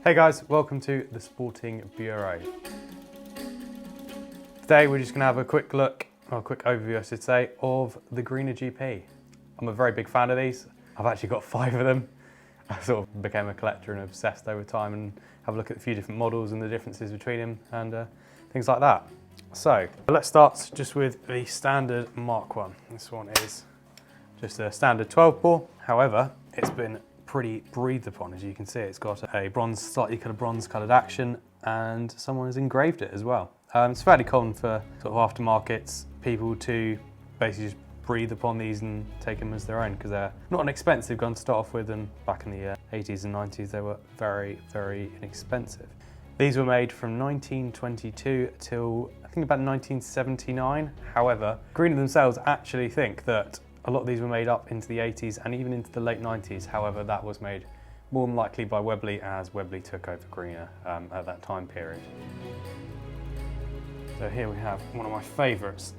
Hey guys, welcome to the Sporting Bureau. Today we're just going to have a quick look, or a quick overview I should say, of the Greener GP. I'm a very big fan of these. I've actually got 5 of them. I sort of became a collector and obsessed over time and have a look at a few different models and the differences between them and things like that. So let's start just with the standard Mark 1. This one is just a standard 12 bore. However, it's been pretty breathed upon. As you can see, it's got a slightly bronze coloured action, and someone has engraved it as well. It's fairly common for sort of aftermarkets people to basically just breathe upon these and take them as their own, because they're not an expensive gun to start off with, and back in the 80s and 90s they were very, very inexpensive. These were made from 1922 till I think about 1979. However, Greener themselves actually think that a lot of these were made up into the 80s and even into the late 90s. However, that was made more than likely by Webley, as Webley took over Greener at that time period. So here we have one of my favourites.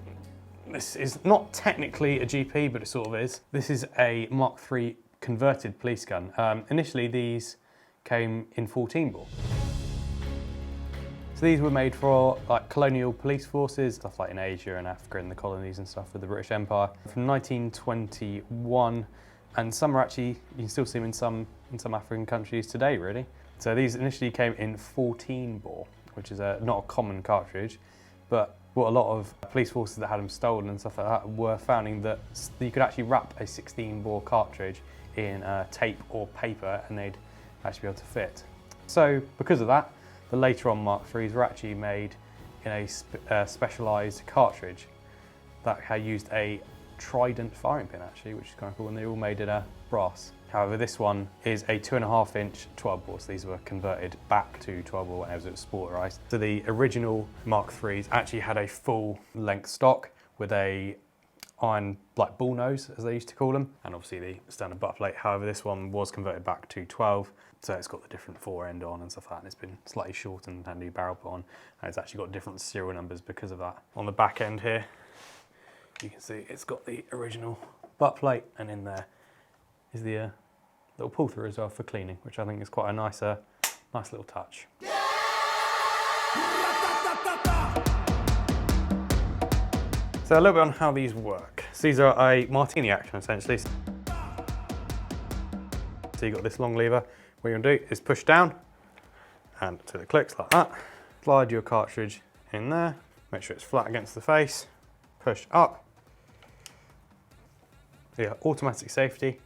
This is not technically a GP, but it sort of is. This is a Mark III converted police gun. Initially, these came in 14 bore. So these were made for like colonial police forces, stuff like in Asia and Africa and the colonies and stuff with the British Empire, from 1921, and some are actually, you can still see them in some African countries today, really. So these initially came in 14 bore, which is not a common cartridge, but what a lot of police forces that had them stolen and stuff like that were finding that you could actually wrap a 16 bore cartridge in tape or paper and they'd actually be able to fit. So because of that, the later on Mark IIIs were actually made in a specialised cartridge that had used a trident firing pin actually, which is kind of cool, and they're all made in brass. However, this one is a 2.5 inch 12 bore, so these were converted back to 12 bore whenever it was sporterised. So the original Mark IIIs actually had a full length stock with a iron like bull nose, as they used to call them, and obviously the standard butt plate. However, this one was converted back to 12, so it's got the different fore end on and stuff like that, and it's been slightly shortened and new barrel put on, and it's actually got different serial numbers because of that. On the back end here, you can see it's got the original butt plate, and in there is the little pull through as well for cleaning, which I think is quite a nice little touch. So a little bit on how these work. So these are a Martini action essentially. So you've got this long lever. What you're going to do is push down and until it clicks like that. Slide your cartridge in there, make sure it's flat against the face, push up. Yeah, automatic safety.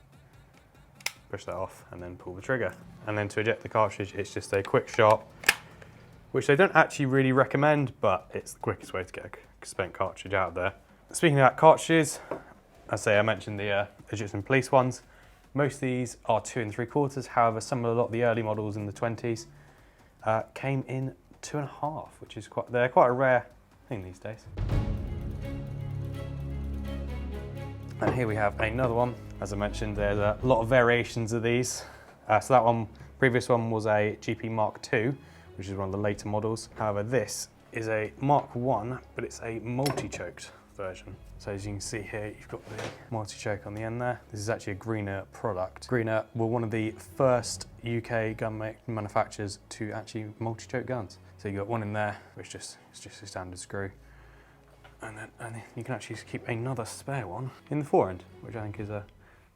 Push that off and then pull the trigger. And then to eject the cartridge, it's just a quick sharp, which they don't actually really recommend, but it's the quickest way to get a spent cartridge out of there. Speaking of that cartridges, I mentioned the Egyptian police ones. Most of these are 2 3/4. However, a lot of the early models in the 20s came in 2.5, which is quite a rare thing these days. And here we have another one. As I mentioned, there's a lot of variations of these. So that previous one was a GP Mark II, which is one of the later models. However, this is a Mark I, but it's a multi-choked version. So as you can see here, you've got the multi-choke on the end there. This is actually a Greener product. Greener were one of the first UK gun manufacturers to actually multi-choke guns. So you've got one in there, which is just a standard screw. And then you can actually keep another spare one in the fore end, which I think is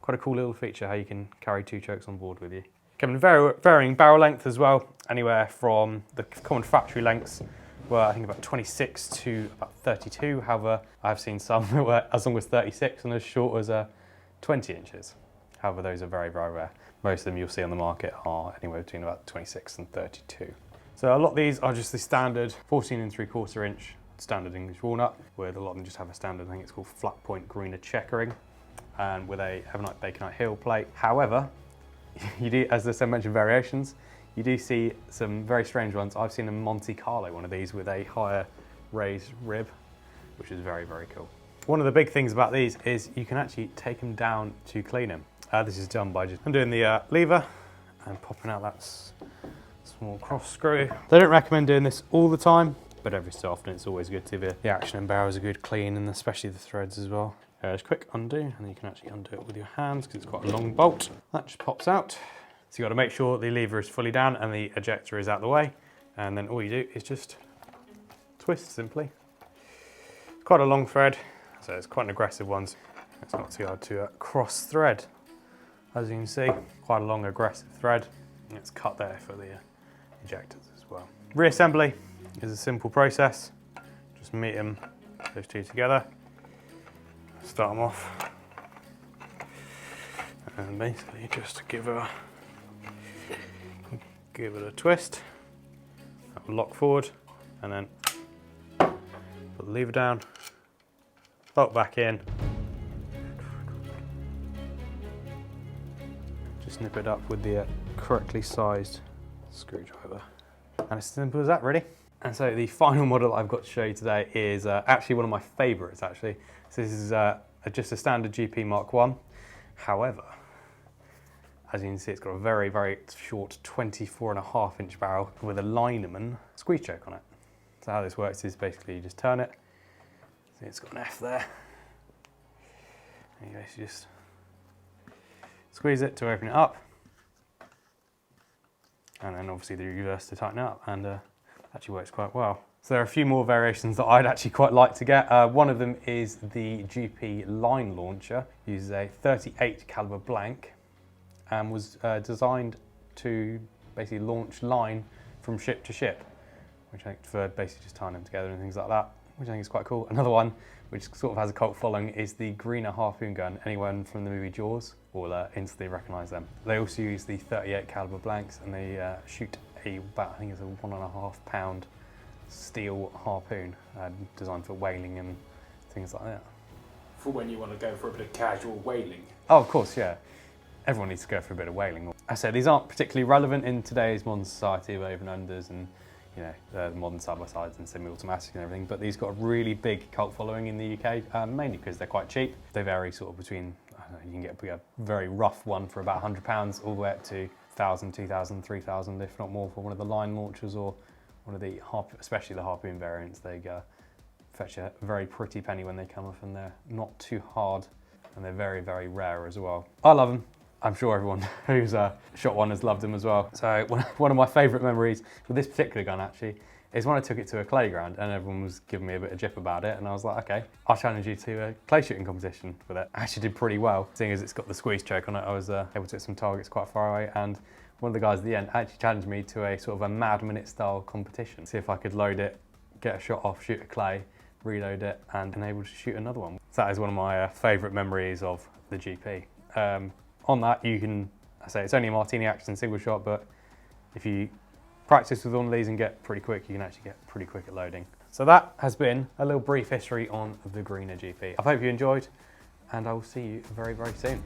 quite a cool little feature, how you can carry 2 chokes on board with you. Coming in varying barrel length as well, anywhere from the common factory lengths were I think about 26 to about 32. However, I've seen some that were as long as 36 and as short as 20 inches. However, those are very, very rare. Most of them you'll see on the market are anywhere between about 26 and 32. So a lot of these are just the standard 14 3/4 inch standard English walnut, with a lot of them just have a standard, I think it's called flat point Greener checkering, and with a Heavenite Baconite heel plate. However, you do, as I mentioned, variations. You do see some very strange ones. I've seen a Monte Carlo one of these with a higher raised rib, which is very, very cool. One of the big things about these is you can actually take them down to clean them. This is done by just undoing the lever and popping out that small cross screw. They don't recommend doing this all the time, but every so often it's always good to give the action and barrels a good clean, and especially the threads as well. Just quick undo, and you can actually undo it with your hands because it's quite a long bolt. That just pops out. So you've got to make sure the lever is fully down and the ejector is out the way. And then all you do is just twist simply. Quite a long thread, so it's quite an aggressive one. It's not too hard to cross thread. As you can see, quite a long aggressive thread. And it's cut there for the ejectors as well. Reassembly is a simple process. Just meet them, those two together, start them off, and basically just give it a twist, lock forward, and then put the lever down, lock back in, just nip it up with the correctly sized screwdriver. And it's as simple as that, really. And so the final model I've got to show you today is actually one of my favourites, actually. So this is just a standard GP Mark 1. However, as you can see, it's got a very, very short 24.5-inch barrel with a lineman squeeze choke on it. So how this works is basically you just turn it. See, it's got an F there. And you basically just squeeze it to open it up. And then obviously the reverse to tighten it up, and actually works quite well. So there are a few more variations that I'd actually quite like to get. One of them is the GP line launcher. Uses a 38 caliber blank and was designed to basically launch line from ship to ship, which I think for basically just tying them together and things like that, which I think is quite cool. Another one, which sort of has a cult following, is the greener harpoon gun. Anyone from the movie Jaws will instantly recognise them. They also use the 38 caliber blanks, and they shoot about, I think it's a 1.5 pound steel harpoon designed for whaling and things like that. For when you want to go for a bit of casual whaling. Oh, of course, yeah. Everyone needs to go for a bit of whaling. I say these aren't particularly relevant in today's modern society of over and unders and the modern side-by-sides and semi-automatics and everything, but these got a really big cult following in the UK, mainly because they're quite cheap. They vary sort of between, I don't know, you can get a very rough one for about £100 all the way up to 1,000, 2,000, 3,000, if not more, for one of the line launchers or one of the especially the harpoon variants. They fetch a very pretty penny when they come off, and they're not too hard, and they're very, very rare as well. I love them. I'm sure everyone who's shot one has loved them as well. So one of my favourite memories with this particular gun actually is when I took it to a clay ground and everyone was giving me a bit of jip about it, and I was like, okay, I'll challenge you to a clay shooting competition with it. I actually did pretty well, seeing as it's got the squeeze choke on it. I was able to hit some targets quite far away, and one of the guys at the end actually challenged me to a sort of a Mad Minute style competition. See if I could load it, get a shot off, shoot a clay, reload it, and been able to shoot another one. So that is one of my favourite memories of the GP. On that, you can, I say it's only a Martini action single shot, but if you practice with one of these and get pretty quick, you can actually get pretty quick at loading. So that has been a little brief history on the Greener GP. I hope you enjoyed, and I will see you very, very soon.